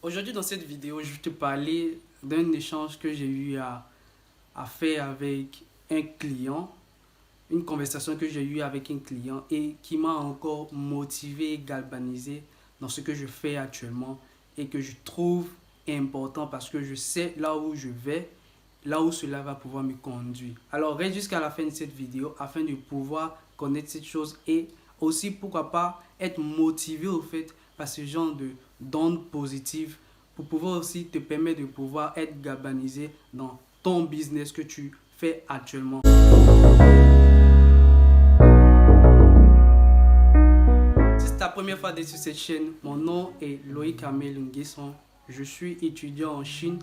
Aujourd'hui, dans cette vidéo, je vais te parler d'un échange que j'ai eu à faire avec un client, une conversation que j'ai eue avec un client et qui m'a encore motivé et galvanisé dans ce que je fais actuellement et que je trouve important parce que je sais là où je vais, là où cela va pouvoir me conduire. Alors, reste jusqu'à la fin de cette vidéo afin de pouvoir connaître cette chose et aussi, pourquoi pas, être motivé au fait par ce genre d'ondes positives pour pouvoir aussi te permettre de pouvoir être galvanisé dans ton business que tu fais actuellement. Si c'est ta première fois d'être sur cette chaîne, mon nom est Loïc Amel Nguesson. Je suis étudiant en Chine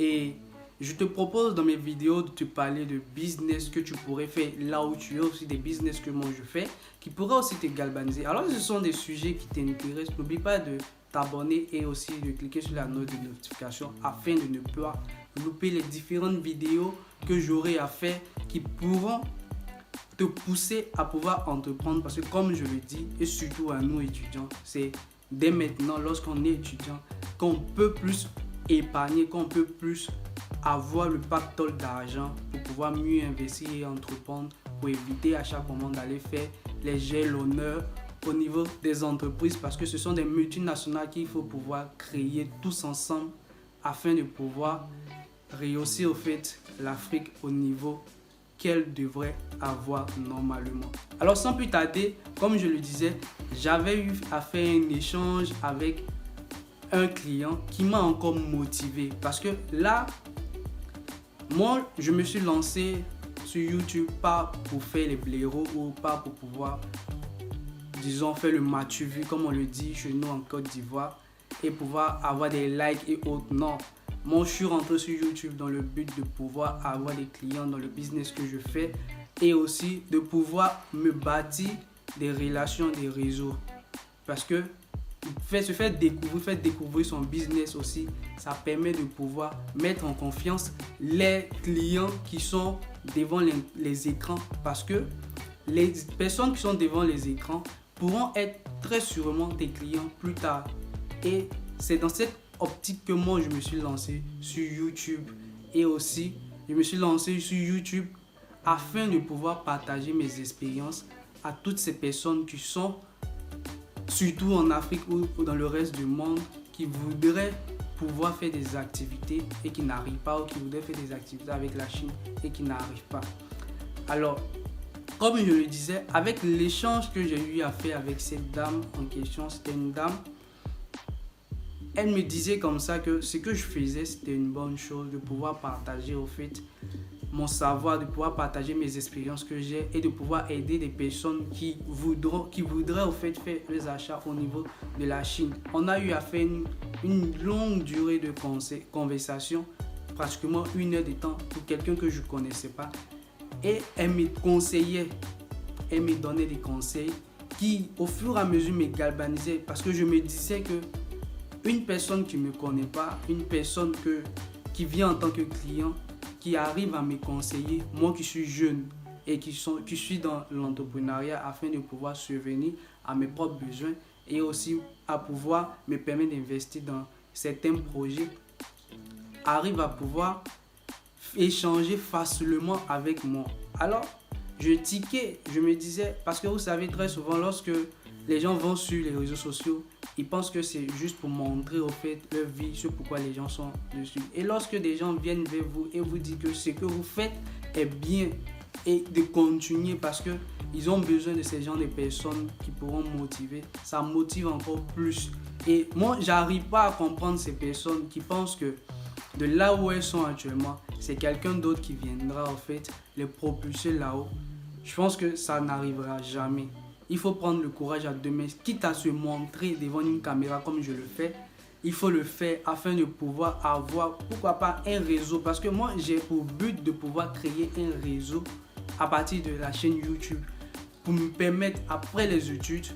et je te propose dans mes vidéos de te parler de business que tu pourrais faire là où tu es, aussi des business que moi je fais, qui pourraient aussi te galvaniser. Alors ce sont des sujets qui t'intéressent, n'oublie pas de t'abonner et aussi de cliquer sur la note de notification afin de ne pas louper les différentes vidéos que j'aurai à faire qui pourront te pousser à pouvoir entreprendre parce que comme je le dis et surtout à nous étudiants, c'est dès maintenant lorsqu'on est étudiant qu'on peut plus épargner, qu'on peut plus avoir le pactole d'argent pour pouvoir mieux investir et entreprendre pour éviter à chaque moment d'aller faire les jets l'honneur au niveau des entreprises parce que ce sont des multinationales qu'il faut pouvoir créer tous ensemble afin de pouvoir réussir au fait l'Afrique au niveau qu'elle devrait avoir normalement. Alors sans plus tarder, comme je le disais, j'avais eu à faire un échange avec un client qui m'a encore motivé parce que là, moi je me suis lancé sur YouTube pas pour faire les blaireaux ou pas pour pouvoir, disons, faire le matu vu comme on le dit chez nous en Côte d'Ivoire et pouvoir avoir des likes et autres. Non, moi je suis rentré sur YouTube dans le but de pouvoir avoir des clients dans le business que je fais et aussi de pouvoir me bâtir des relations, des réseaux. Parce que se faire découvrir son business aussi, ça permet de pouvoir mettre en confiance les clients qui sont devant les écrans. Parce que les personnes qui sont devant les écrans pourront être très sûrement des clients plus tard. Et c'est dans cette optique que moi je me suis lancé sur YouTube. Et aussi, je me suis lancé sur YouTube afin de pouvoir partager mes expériences à toutes ces personnes qui sont surtout en Afrique ou dans le reste du monde, qui voudraient pouvoir faire des activités et qui n'arrivent pas, ou qui voudraient faire des activités avec la Chine et qui n'arrivent pas. Alors, comme je le disais, avec l'échange que j'ai eu à faire avec cette dame en question, c'était une dame, elle me disait comme ça que ce que je faisais, c'était une bonne chose, de pouvoir partager au fait mon savoir, de pouvoir partager mes expériences que j'ai et de pouvoir aider des personnes qui voudraient au fait faire les achats au niveau de la Chine. On a eu à faire une longue durée de conversation, pratiquement 1 heure de temps pour quelqu'un que je ne connaissais pas. Et elle me conseillait, elle me donnait des conseils qui au fur et à mesure me galvanisaient parce que je me disais que une personne qui ne me connaît pas, une personne qui vient en tant que client, qui arrive à me conseiller, moi qui suis jeune et qui suis dans l'entrepreneuriat afin de pouvoir subvenir à mes propres besoins et aussi à pouvoir me permettre d'investir dans certains projets, arrive à pouvoir échanger facilement avec moi. Alors, je tiquais, je me disais, parce que vous savez très souvent lorsque les gens vont sur les réseaux sociaux, ils pensent que c'est juste pour montrer au fait leur vie, ce pourquoi les gens sont dessus. Et lorsque des gens viennent vers vous et vous disent que ce que vous faites est bien et de continuer parce que ils ont besoin de ces gens de personnes qui pourront motiver, ça motive encore plus. Et moi, j'arrive pas à comprendre ces personnes qui pensent que de là où elles sont actuellement, c'est quelqu'un d'autre qui viendra en fait les propulser là-haut. Je pense que ça n'arrivera jamais. Il faut prendre le courage à deux mains, quitte à se montrer devant une caméra comme je le fais. Il faut le faire afin de pouvoir avoir, pourquoi pas, un réseau. Parce que moi, j'ai pour but de pouvoir créer un réseau à partir de la chaîne YouTube pour me permettre, après les études,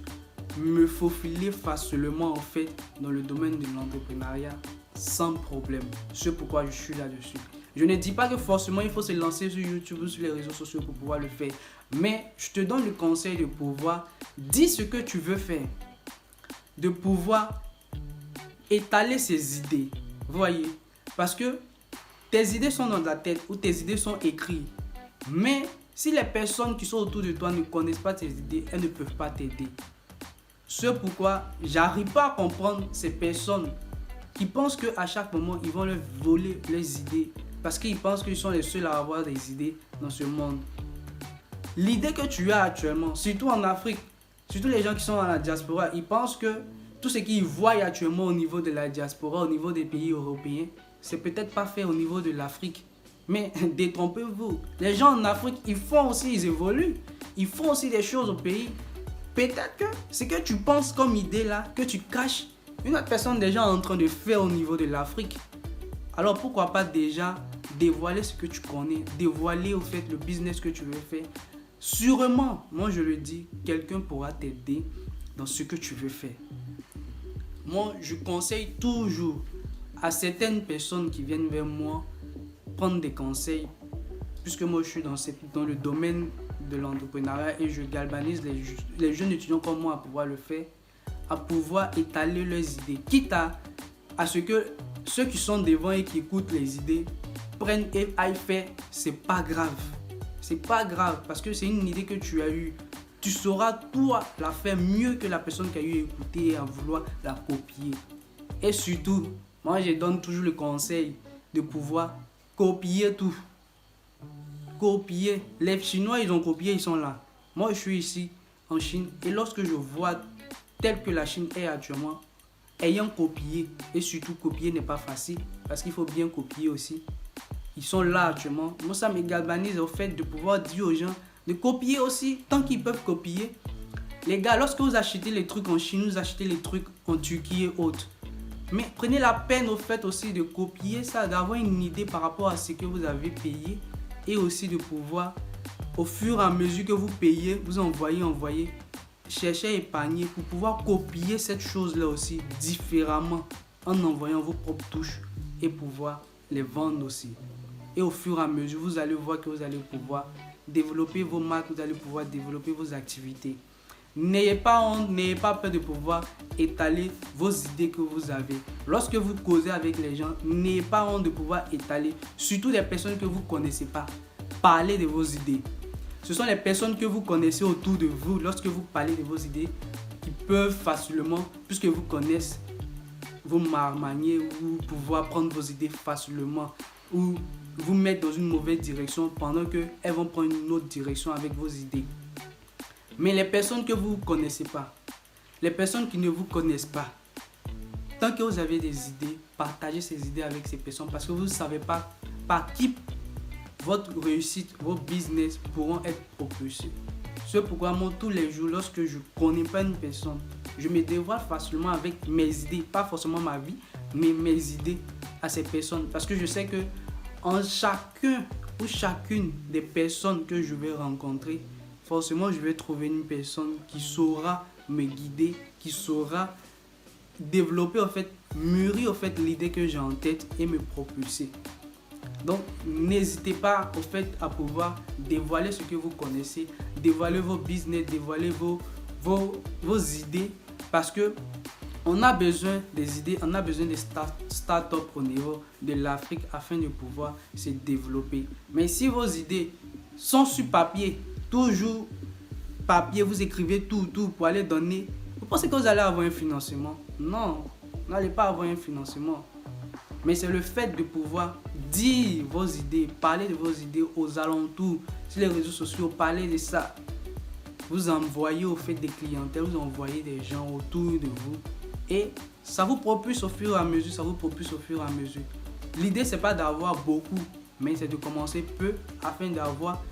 me faufiler facilement en fait dans le domaine de l'entrepreneuriat sans problème. C'est pourquoi je suis là-dessus. Je ne dis pas que forcément il faut se lancer sur YouTube ou sur les réseaux sociaux pour pouvoir le faire. Mais je te donne le conseil de pouvoir dire ce que tu veux faire. De pouvoir étaler ses idées. Vous voyez? Parce que tes idées sont dans ta tête ou tes idées sont écrites. Mais si les personnes qui sont autour de toi ne connaissent pas tes idées, elles ne peuvent pas t'aider. C'est pourquoi j'arrive pas à comprendre ces personnes qui pensent qu'à chaque moment, ils vont leur voler leurs idées. Parce qu'ils pensent qu'ils sont les seuls à avoir des idées dans ce monde. L'idée que tu as actuellement, surtout en Afrique, surtout les gens qui sont dans la diaspora, ils pensent que tout ce qu'ils voient actuellement au niveau de la diaspora, au niveau des pays européens, c'est peut-être pas fait au niveau de l'Afrique. Mais détrompez-vous, les gens en Afrique, ils font aussi, ils évoluent. Ils font aussi des choses au pays. Peut-être que ce que tu penses comme idée là, que tu caches, une autre personne déjà est en train de faire au niveau de l'Afrique. Alors pourquoi pas déjà dévoiler ce que tu connais, dévoiler au fait le business que tu veux faire. Sûrement, moi je le dis, quelqu'un pourra t'aider dans ce que tu veux faire. Moi, je conseille toujours à certaines personnes qui viennent vers moi prendre des conseils, puisque moi je suis dans le domaine de l'entrepreneuriat et je galvanise les jeunes étudiants comme moi à pouvoir le faire, à pouvoir étaler leurs idées, quitte à ce que ceux qui sont devant et qui écoutent les idées prennent et aillent faire, c'est pas grave. C'est pas grave parce que c'est une idée que tu as eue. Tu sauras toi la faire mieux que la personne qui a eu écouté et à vouloir la copier. Et surtout, moi je donne toujours le conseil de pouvoir copier tout. Copier. Les Chinois ils ont copié, ils sont là. Moi je suis ici en Chine et lorsque je vois tel que la Chine est actuellement, ayant copié, et surtout copier n'est pas facile parce qu'il faut bien copier aussi. Ils sont là actuellement. Moi, ça me galvanise au fait de pouvoir dire aux gens de copier aussi, tant qu'ils peuvent copier. Les gars, lorsque vous achetez les trucs en Chine, vous achetez les trucs en Turquie et autres. Mais prenez la peine au fait aussi de copier ça, d'avoir une idée par rapport à ce que vous avez payé et aussi de pouvoir, au fur et à mesure que vous payez, vous envoyez, chercher à épargner pour pouvoir copier cette chose-là aussi différemment en envoyant vos propres touches et pouvoir les vendre aussi. Et au fur et à mesure, vous allez voir que vous allez pouvoir développer vos marques, vous allez pouvoir développer vos activités. N'ayez pas honte, n'ayez pas peur de pouvoir étaler vos idées que vous avez. Lorsque vous causez avec les gens, n'ayez pas honte de pouvoir étaler, surtout des personnes que vous ne connaissez pas. Parlez de vos idées. Ce sont les personnes que vous connaissez autour de vous, lorsque vous parlez de vos idées, qui peuvent facilement, puisque vous connaissent, vous marmagner ou pouvoir prendre vos idées facilement ou vous mettre dans une mauvaise direction pendant qu'elles vont prendre une autre direction avec vos idées. Mais les personnes que vous ne connaissez pas, les personnes qui ne vous connaissent pas, tant que vous avez des idées, partagez ces idées avec ces personnes parce que vous ne savez pas par qui votre réussite, vos business pourront être propulsés. C'est pourquoi moi, tous les jours, lorsque je ne connais pas une personne, je me dévoile facilement avec mes idées, pas forcément ma vie, mais mes idées à ces personnes. Parce que je sais que en chacun ou chacune des personnes que je vais rencontrer, forcément, je vais trouver une personne qui saura me guider, qui saura développer, en fait, mûrir en fait, l'idée que j'ai en tête et me propulser. Donc, n'hésitez pas au fait à pouvoir dévoiler ce que vous connaissez, dévoiler vos business, dévoiler vos idées parce que on a besoin des idées, on a besoin des start-up au niveau de l'Afrique afin de pouvoir se développer. Mais si vos idées sont sur papier, toujours papier, vous écrivez tout pour aller donner, vous pensez que vous allez avoir un financement? Non, vous n'allez pas avoir un financement. Mais c'est le fait de pouvoir dire vos idées, parler de vos idées aux alentours, sur les réseaux sociaux, parler de ça. Vous envoyez au fait des clientèles, vous envoyez des gens autour de vous. Et ça vous propulse au fur et à mesure, ça vous propulse au fur et à mesure. L'idée, c'est pas d'avoir beaucoup, mais c'est de commencer peu afin d'avoir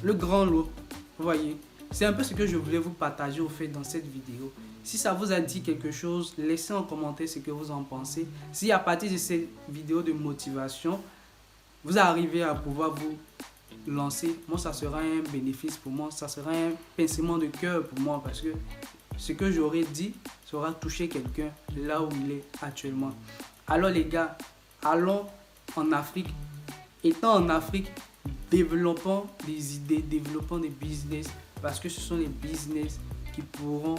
le grand lot. Vous voyez, c'est un peu ce que je voulais vous partager au fait dans cette vidéo. Si ça vous a dit quelque chose, laissez en commentaire ce que vous en pensez. Si à partir de cette vidéo de motivation, vous arrivez à pouvoir vous lancer, moi ça sera un bénéfice pour moi, ça sera un pincement de cœur pour moi parce que ce que j'aurais dit saura toucher quelqu'un là où il est actuellement. Alors les gars, allons en Afrique. Étant en Afrique, développons des idées, développons des business parce que ce sont les business qui pourront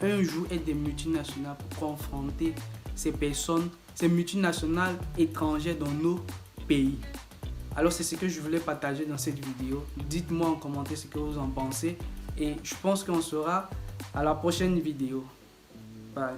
un jour être des multinationales pour confronter ces personnes, ces multinationales étrangères dans nos pays. Alors c'est ce que je voulais partager dans cette vidéo. Dites-moi en commentaire ce que vous en pensez et je pense qu'on sera à la prochaine vidéo. Bye.